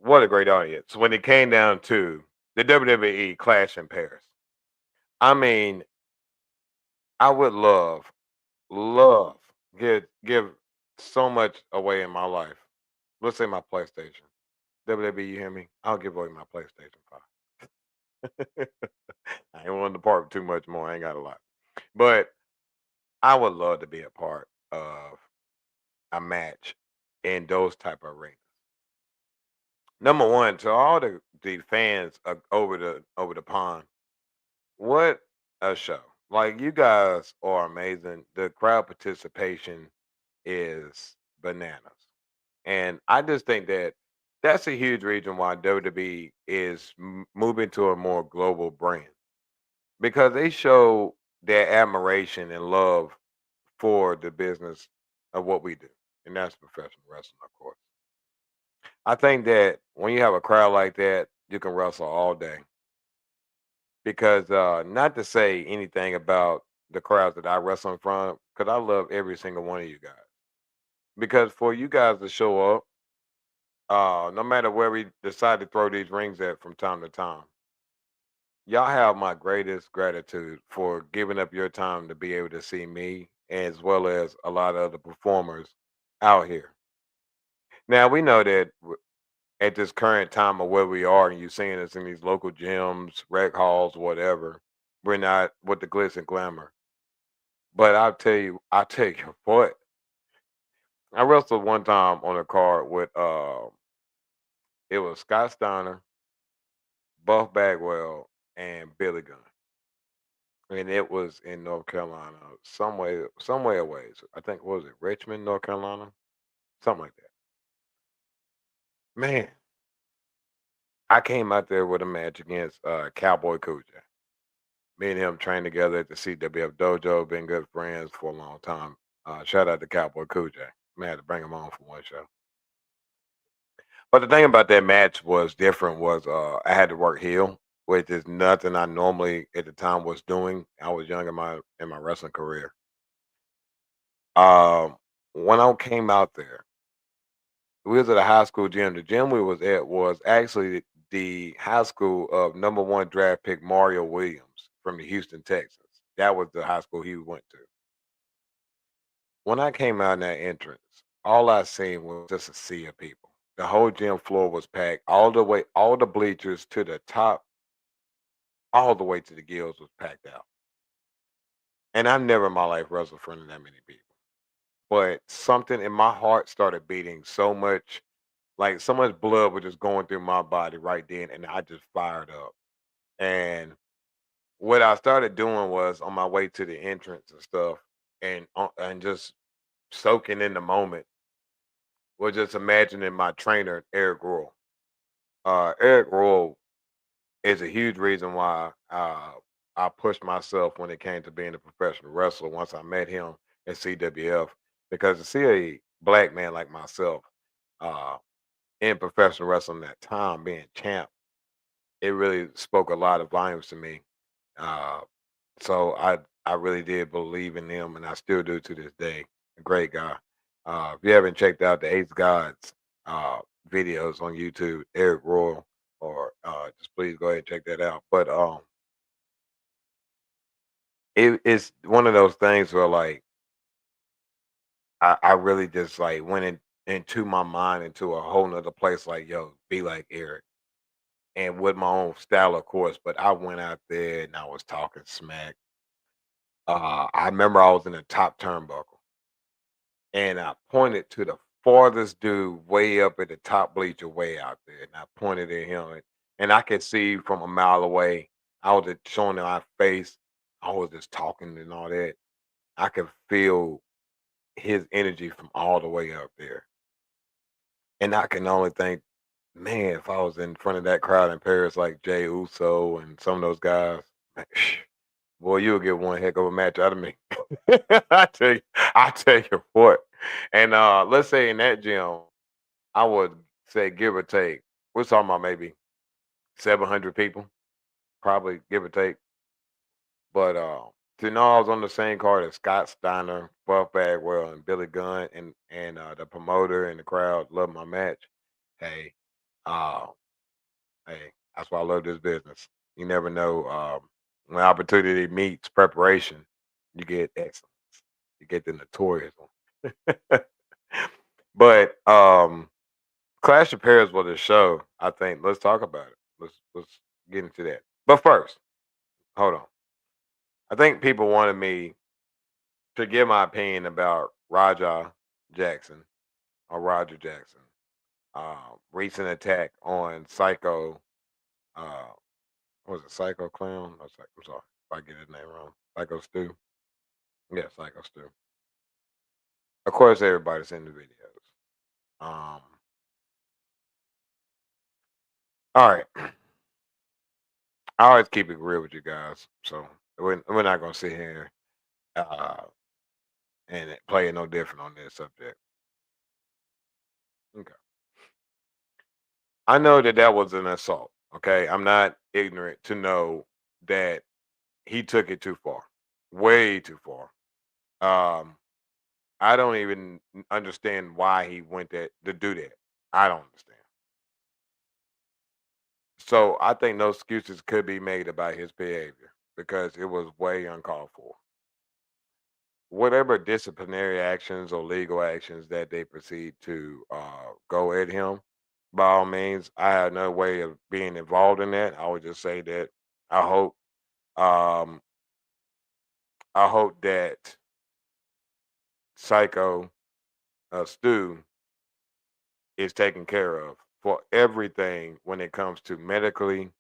What a great audience. When it came down to the WWE Clash in Paris, I mean, I would love, give so much away in my life. Let's say my PlayStation. WWE, you hear me? I'll give away my PlayStation 5. I ain't willing to part too much more. I ain't got a lot. But I would love to be a part of a match in those type of arenas. Number one, to all the fans over the pond, what a show! Like you guys are amazing. The crowd participation is bananas, and I just think that that's a huge reason why WWE is moving to a more global brand because they show their admiration and love for the business of what we do, and that's professional wrestling, of course. I think that when you have a crowd like that, you can wrestle all day. Because not to say anything about the crowds that I wrestle in front of, because I love every single one of you guys. Because for you guys to show up, no matter where we decide to throw these rings at from time to time, y'all have my greatest gratitude for giving up your time to be able to see me as well as a lot of other performers out here. Now we know that at this current time of where we are, and you're seeing us in these local gyms, rec halls, whatever, we're not with the glitz and glamour. But I'll tell you what, I wrestled one time on a card with it was Scott Steiner, Buff Bagwell, and Billy Gunn. And it was in North Carolina, somewhere away. So I think what was it, Richmond, North Carolina? Something like that. Man, I came out there with a match against Cowboy Cujo. Me and him trained together at the CWF dojo, been good friends for a long time. Shout out to Cowboy Cujo. Man, I had to bring him on for one show. But the thing about that match was different was I had to work heel, which is nothing I normally at the time was doing. I was young in my wrestling career. When I came out there, we was at a high school gym. The gym we was at was actually the high school of #1 draft pick Mario Williams from the Houston Texans. That was the high school he went to. When I came out in that entrance, all I seen was just a sea of people. The whole gym floor was packed all the way, all the bleachers to the top, all the way to the gills was packed out. And I've never in my life wrestled in front of that many people. But something in my heart started beating so much, like so much blood was just going through my body right then, and I just fired up. And what I started doing was on my way to the entrance and stuff, and just soaking in the moment, was just imagining my trainer Eric Royal. Eric Royal is a huge reason why I pushed myself when it came to being a professional wrestler. Once I met him at CWF, because to see a black man like myself uh, in professional wrestling that time, being champ, it really spoke a lot of volumes to me. Uh, so I really did believe in him, and I still do to this day. A great guy. If you haven't checked out the Ace Gods uh, videos on YouTube, Eric Royal, or just please go ahead and check that out. But it's one of those things where like I really just like went into my mind into a whole nother place. Like yo, be like Eric, and with my own style, of course. But I went out there and I was talking smack. I remember I was in the top turnbuckle, and I pointed to the farthest dude way up at the top bleacher, way out there, and I pointed at him, and I could see from a mile away. I was just showing my face. I was just talking and all that. I could feel his energy from all the way up there, and I can only think, man, if I was in front of that crowd in Paris, like Jay Uso and some of those guys, man, boy, you'll get one heck of a match out of me. I tell you what. And let's say in that gym, I would say give or take, we're talking about maybe 700 people, probably give or take. But to know I was on the same card as Scott Steiner, Buff Bagwell, and Billy Gunn, and the promoter and the crowd loved my match. Hey, uh, hey, that's why I love this business. You never know. When opportunity meets preparation, you get excellence. You get the notorious one. But Clash of Paris was a show. I think let's talk about it. Let's get into that. But first, hold on. I think people wanted me to give my opinion about Raja Jackson or Roger Jackson. Recent attack on Psycho. Uh, what was it Psycho Clown? I'm sorry if I get his name wrong. Psycho Stu. Yeah, Psycho Stu. Of course, everybody's in the videos. Um, all right. I always keep it real with you guys, so we're not gonna sit here uh, and play it no different on this subject. Okay. I know that that was an assault. Okay, I'm not ignorant to know that he took it too far. way too far. Um, I don't even understand why he went that to do that. I don't understand. So I think no excuses could be made about his behavior because it was way uncalled for. Whatever disciplinary actions or legal actions that they proceed to go at him, by all means, I have no way of being involved in that. I would just say that I hope, um, I hope that Psycho Stu is taken care of for everything when it comes to medically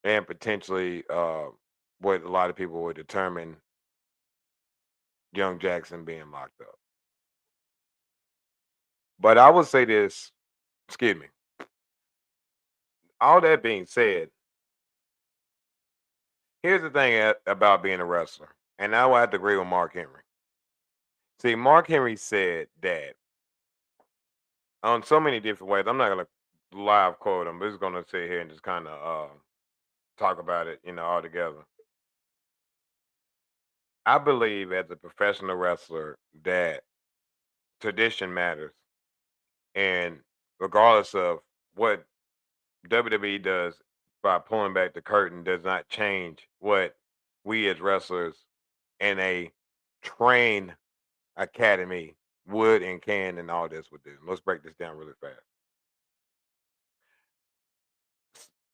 and potentially what a lot of people would determine young Jackson being locked up. But I would say this, excuse me. All that being said, here's the thing about being a wrestler, and I would have to agree with Mark Henry. See, Mark Henry said that on so many different ways. I'm not gonna live quote him, but just gonna sit here and just kind of talk about it, all together. I believe as a professional wrestler that tradition matters, and regardless of what WWE does by pulling back the curtain, does not change what we as wrestlers in a trained academy would and can and all this would do. Let's break this down really fast.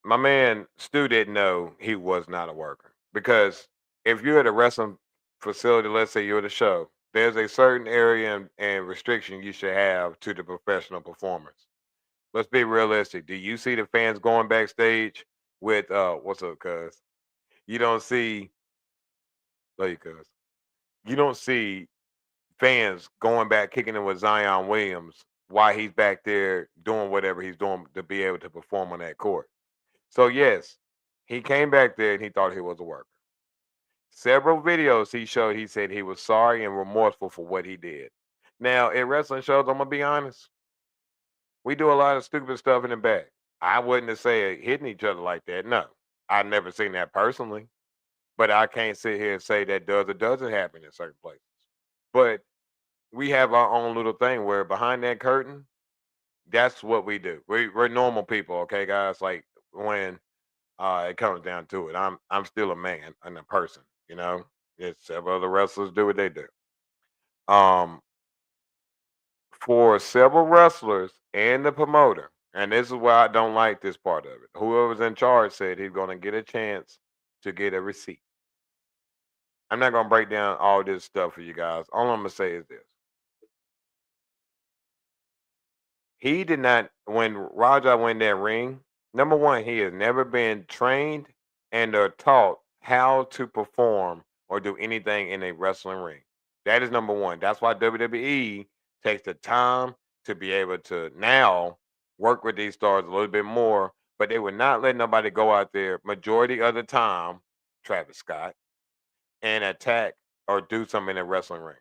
My man Stu didn't know he was not a worker because if you're at a wrestling facility, let's say you're at a show, there's a certain area and restriction you should have to the professional performers. Let's be realistic. Do you see the fans going backstage with what's up, cuz? You don't see love you, cuz. You don't see fans going back kicking it with Zion Williams while he's back there doing whatever he's doing to be able to perform on that court. So yes, he came back there and he thought he was a worker. Several videos he showed, he said he was sorry and remorseful for what he did. Now, in wrestling shows, I'm gonna be honest, we do a lot of stupid stuff in the back. I wouldn't have said hitting each other like that. No, I've never seen that personally, but I can't sit here and say that does or doesn't happen in certain places. But we have our own little thing where behind that curtain, that's what we do. We're normal people, okay, guys. Like when it comes down to it, I'm still a man and a person. It's several other wrestlers do what they do. Um, for several wrestlers and the promoter, and this is why I don't like this part of it. Whoever's in charge said he's going to get a chance to get a receipt. I'm not going to break down all this stuff for you guys. All I'm going to say is this. He did not, when Raja went that ring, number one, he has never been trained and or taught how to perform or do anything in a wrestling ring. That is number one. That's why WWE takes the time to be able to now work with these stars a little bit more, but they would not let nobody go out there majority of the time, Travis Scott, and attack or do something in a wrestling ring.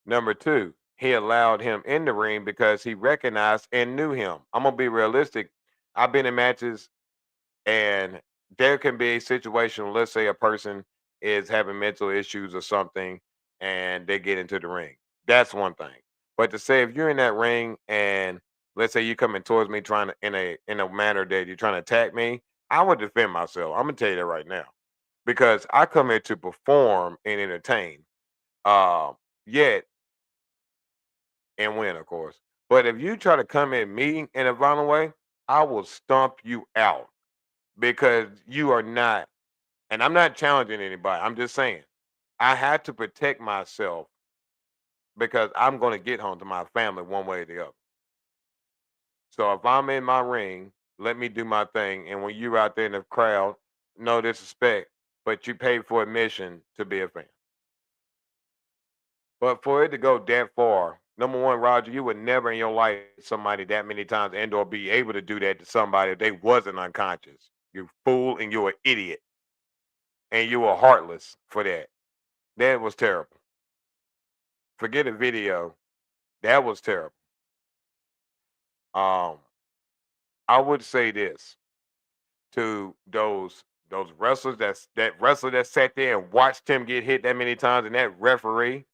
Number two, he allowed him in the ring because he recognized and knew him. I'm gonna be realistic. I've been in matches and there can be a situation, let's say a person is having mental issues or something and they get into the ring. That's one thing. But to say if you're in that ring and let's say you're coming towards me trying to in a manner that you're trying to attack me, I would defend myself. I'm gonna tell you that right now. Because I come here to perform and entertain. Yet and win, of course. But if you try to come at me in a violent way, I will stomp you out because you are not, and I'm not challenging anybody. I'm just saying I had to protect myself because I'm going to get home to my family one way or the other. So if I'm in my ring, let me do my thing. And when you're out there in the crowd, no disrespect, but you paid for admission to be a fan. But for it to go that far, number one, Roger, you would never in your life somebody that many times and or be able to do that to somebody if they wasn't unconscious. You fool and you're an idiot. And you were heartless for that. That was terrible. Forget a video. That was terrible. Um, I would say this to those Those wrestlers that wrestler that sat there and watched him get hit that many times, and that referee,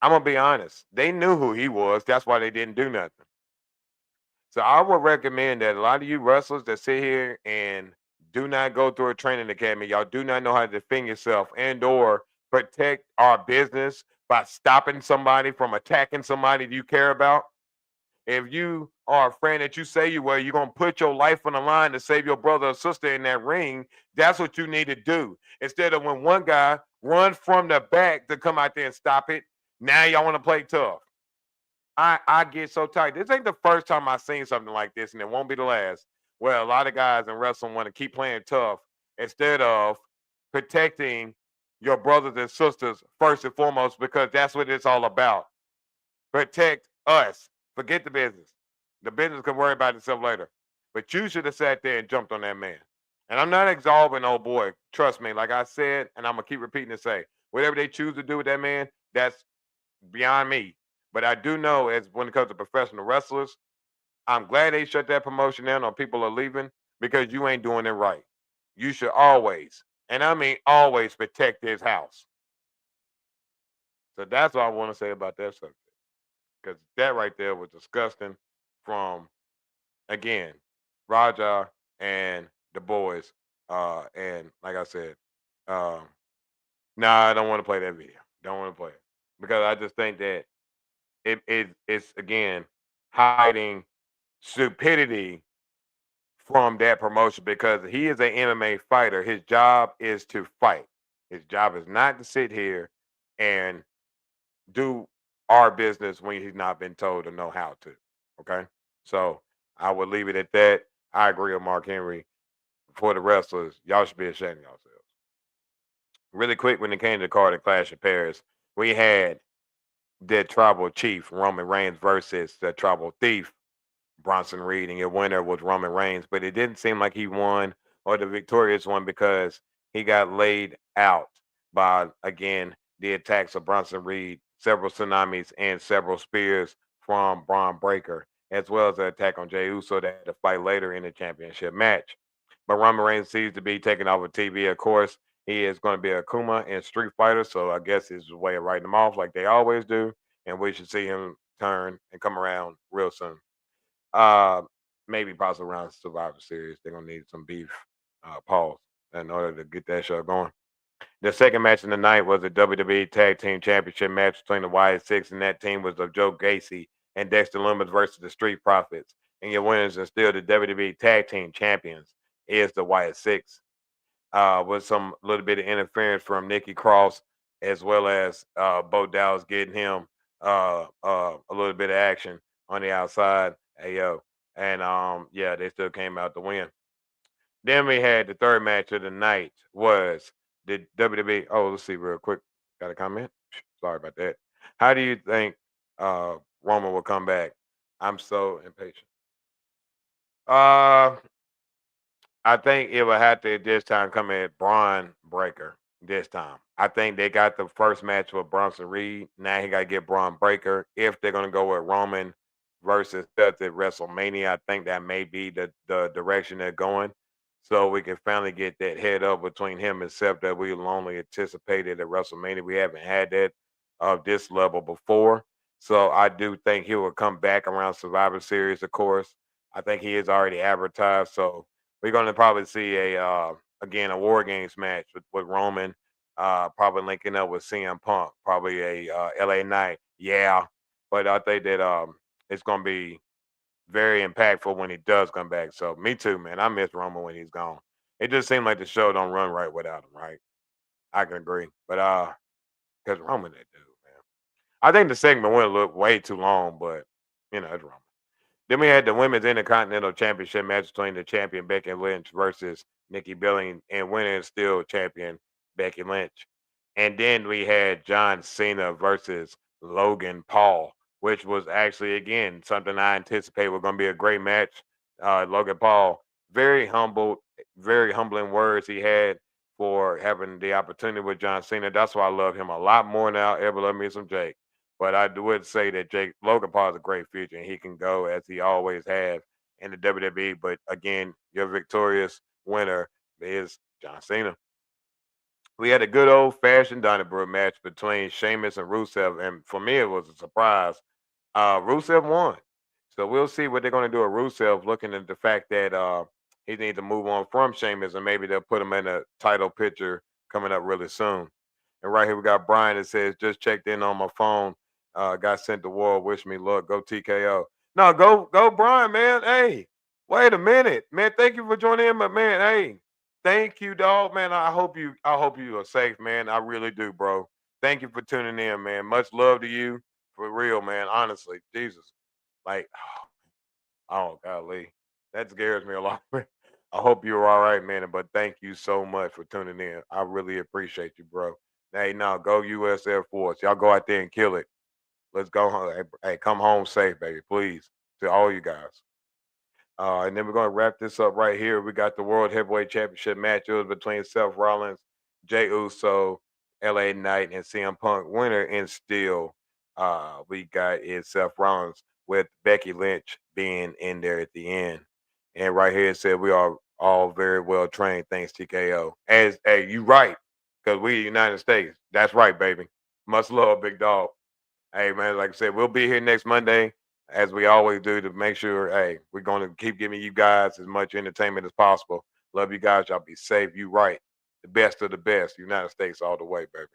I'm gonna be honest, they knew who he was. That's why they didn't do nothing. So I would recommend that a lot of you wrestlers that sit here and do not go through a training academy, y'all do not know how to defend yourself and or protect our business by stopping somebody from attacking somebody you care about. If you are a friend that you say you were, you're gonna put your life on the line to save your brother or sister in that ring. That's what you need to do. Instead of when one guy runs from the back to come out there and stop it, now y'all want to play tough. I get so tight. This ain't the first time I've seen something like this, and it won't be the last. Well, a lot of guys in wrestling want to keep playing tough instead of protecting your brothers and sisters first and foremost, because that's what it's all about. Protect us. Forget the business. The business can worry about itself later. But you should have sat there and jumped on that man. And I'm not absolving old boy. Trust me, like I said, and I'm gonna keep repeating and say, whatever they choose to do with that man, that's beyond me. But I do know, as when it comes to professional wrestlers, I'm glad they shut that promotion down or people are leaving, because you ain't doing it right. You should always, and I mean always, protect his house. So that's what I want to say about that subject. Because that right there was disgusting from, again, Raja and the boys. And like I said, um, nah, I don't want to play that video. Don't want to play it. Because I just think that it's again hiding stupidity from that promotion, because he is an MMA fighter. His job is to fight. His job is not to sit here and do our business when he's not been told to know how to. Okay. So I would leave it at that. I agree with Mark Henry. For the wrestlers, y'all should be ashamed of yourselves. Really quick, when it came to the card of Clash of Paris, we had the tribal chief Roman Reigns versus the tribal thief Bronson Reed, and your winner was Roman Reigns. But it didn't seem like he won or the victorious one, because he got laid out by, again, the attacks of Bronson Reed, several tsunamis, and several spears from Braun Breaker, as well as an attack on Jey Uso that had to fight later in the championship match. But Roman Reigns seems to be taking over TV. Of course, he is going to be a Akuma in Street Fighter, so I guess it's a way of writing him off like they always do, and we should see him turn and come around real soon. Uh, Maybe possibly around Survivor Series. They're gonna need some beef, pause, in order to get that show going. The second match of the night was a WWE Tag Team Championship match between the Wyatt Six, and that team was of Joe Gacy and Dexter Lumis versus the Street Profits. And your winners are still the WWE Tag Team Champions is the Wyatt Six, with some little bit of interference from Nikki Cross, as well as Bo Dallas getting him a little bit of action on the outside. Ayo. And yeah, they still came out to win. Then we had the third match of the night was the WWE. Oh, let's see real quick. Got a comment? Sorry about that. How do you think Roman will come back? I'm so impatient. Uh I think it will have to this time come at Braun Breaker this time. I think they got the first match with Bronson Reed. Now he got to get Braun Breaker. If they're going to go with Roman versus Seth at WrestleMania, I think that may be the direction they're going. So we can finally get that head up between him and Seth that we only anticipated at WrestleMania. We haven't had that of this level before. So I do think he will come back around Survivor Series, of course. I think he is already advertised. So we're going to probably see again a War Games match with Roman, probably linking up with CM Punk, probably a LA Knight. Yeah, but I think that it's going to be very impactful when he does come back. So me too, man. I miss Roman when he's gone. It just seemed like the show don't run right without him, right? I can agree, but because Roman that dude, man. I think the segment went a little way too long, but it's Roman. Then we had the Women's Intercontinental Championship match between the champion Becky Lynch versus Nikki Bella, and winning still champion Becky Lynch. And then we had John Cena versus Logan Paul, which was actually, again, something I anticipate was going to be a great match. Logan Paul, very humbled, very humbling words he had for having the opportunity with John Cena. That's why I love him a lot more now. Ever love me some Jake. But I would say that Logan Paul is a great future, and he can go as he always has in the WWE. But again, your victorious winner is John Cena. We had a good old fashioned Donnybrook match between Sheamus and Rusev, and for me it was a surprise. Rusev won, so we'll see what they're going to do with Rusev. Looking at the fact that he needs to move on from Sheamus, and maybe they'll put him in a title picture coming up really soon. And right here we got Brian that says, "Just checked in on my phone. Got sent to war. Wish me luck. Go TKO." No, go Brian, man. Hey, wait a minute, man. Thank you for joining in, but man, hey. Thank you, dog, man. I hope you are safe, man. I really do, bro. Thank you for tuning in, man. Much love to you, for real, man. Honestly, Jesus, like, oh golly, that scares me a lot. I hope you're all right, man. But thank you so much for tuning in. I really appreciate you, bro. Hey, now go U.S. Air Force. Y'all go out there and kill it. Let's go home. Hey, come home safe, baby, please. To all you guys. And then we're going to wrap this up right here. We got the World Heavyweight Championship match. It was between Seth Rollins, Jey Uso, LA Knight, and CM Punk. Winner in steel, we got is Seth Rollins with Becky Lynch being in there at the end. And right here it said we are all very well trained. Thanks, TKO. As hey, you right, because we United States. That's right, baby. Much love, big dog. Hey man, like I said, we'll be here next Monday, as we always do, to make sure, hey, we're going to keep giving you guys as much entertainment as possible. Love you guys. Y'all be safe. You right. The best of the best. United States all the way, baby.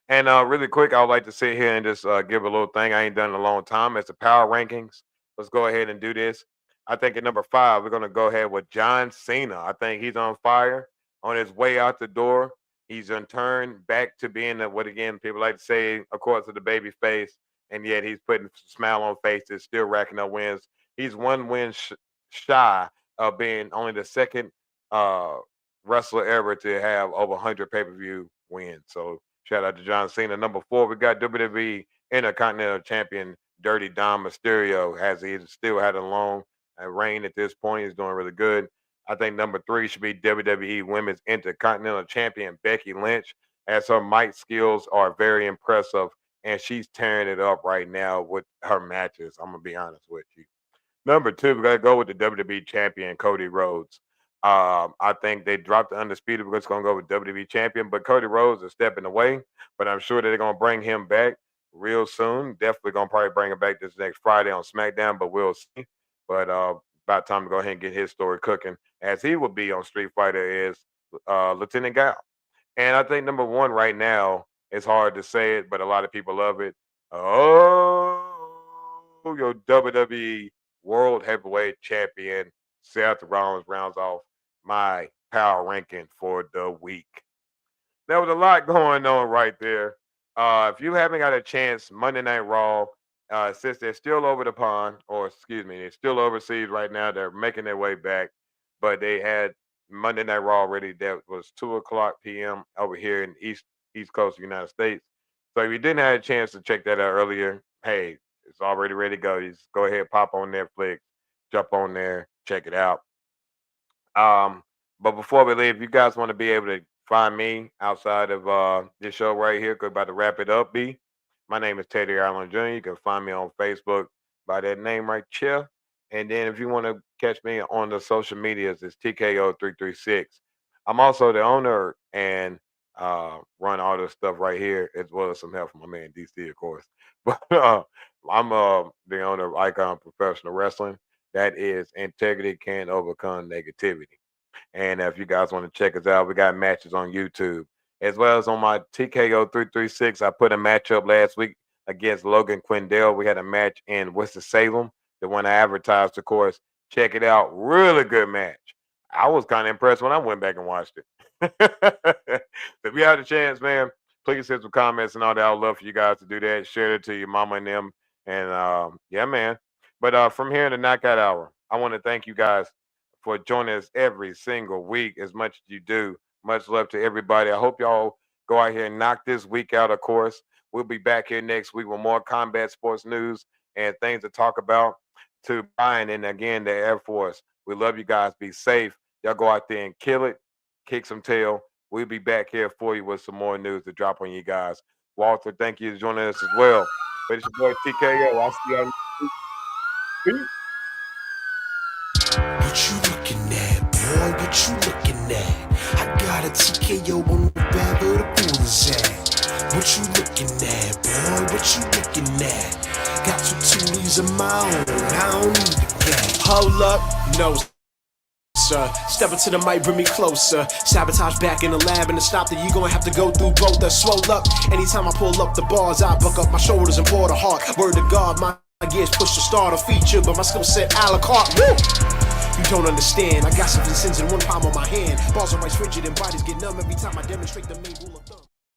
And really quick, I would like to sit here and just give a little thing I ain't done in a long time. It's the power rankings. Let's go ahead and do this. I think at number 5, we're going to go ahead with John Cena. I think he's on fire, on his way out the door. He's turned back to being what again people like to say, of course, of the baby face, and yet he's putting a smile on faces, still racking up wins. He's one win shy of being only the second wrestler ever to have over 100 pay-per-view wins. So shout out to John Cena. Number 4, we got WWE Intercontinental Champion Dirty Dom Mysterio, as he still had a long reign at this point. He's doing really good. I think number 3 should be WWE Women's Intercontinental Champion Becky Lynch, as her mic skills are very impressive, and she's tearing it up right now with her matches. I'm going to be honest with you. Number 2, we got to go with the WWE Champion Cody Rhodes. I think they dropped the Undisputed because it's going to go with WWE Champion, but Cody Rhodes is stepping away, but I'm sure that they're going to bring him back real soon. Definitely going to probably bring him back this next Friday on SmackDown, but we'll see. But about time to go ahead and get his story cooking, as he will be on Street Fighter is Lieutenant Gal. And I think number 1 right now, it's hard to say it, but a lot of people love it. Oh, your WWE World Heavyweight Champion Seth Rollins rounds off my power ranking for the week. There was a lot going on right there. If you haven't got a chance, Monday Night Raw, since they're still over the pond, or excuse me, they're still overseas right now. They're making their way back, but they had Monday Night Raw already. That was 2:00 p.m. over here in East Coast of the United States. So if you didn't have a chance to check that out earlier, hey, it's already ready to go. You just go ahead, pop on Netflix, jump on there, check it out. But before we leave, you guys want to be able to find me outside of this show right here, because about to wrap it up, B. My name is Teddy Allen Jr. You can find me on Facebook by that name right here. And then if you want to catch me on the social medias, it's TKO336. I'm also the owner and run all this stuff right here, as well as some help from my man DC, of course. But I'm the owner of Icon Professional Wrestling. That is integrity can overcome negativity. And if you guys want to check us out, we got matches on YouTube, as well as on my TKO336. I put a match up last week against Logan Quindell. We had a match in Winston-Salem, the one I advertised, of course. Check it out. Really good match. I was kind of impressed when I went back and watched it. If you have the chance, man, please hit some comments and all that. I would love for you guys to do that. Share it to your mama and them. And yeah, man. But from here in the Knockout Hour, I want to thank you guys for joining us every single week as much as you do. Much love to everybody. I hope y'all go out here and knock this week out, of course. We'll be back here next week with more combat sports news and things to talk about. To Brian and again, the Air Force, we love you guys. Be safe. Y'all go out there and kill it. Kick some tail. We'll be back here for you with some more news to drop on you guys. Walter, thank you for joining us as well. But it's your boy TKO. I'll see y'all next week. Peace. What you looking at, boy? boy, what you looking at? I got a TKO on the bag where the pool is at. What you looking at, boy, what you looking at? Got 2 2s of my own, I don't need the gas. Hold up, no sir. Step into the mic, bring me closer. Sabotage back in the lab, and to stop that, you gonna have to go through both. Swole up, anytime I pull up the bars, I buck up my shoulders and pour the heart. Word to God, my gears push to start a feature, but my skill set a la carte. Woo! You don't understand, I got 7 sins in 1 palm on my hand. Balls are right rigid and bodies get numb every time I demonstrate the main rule of thumb.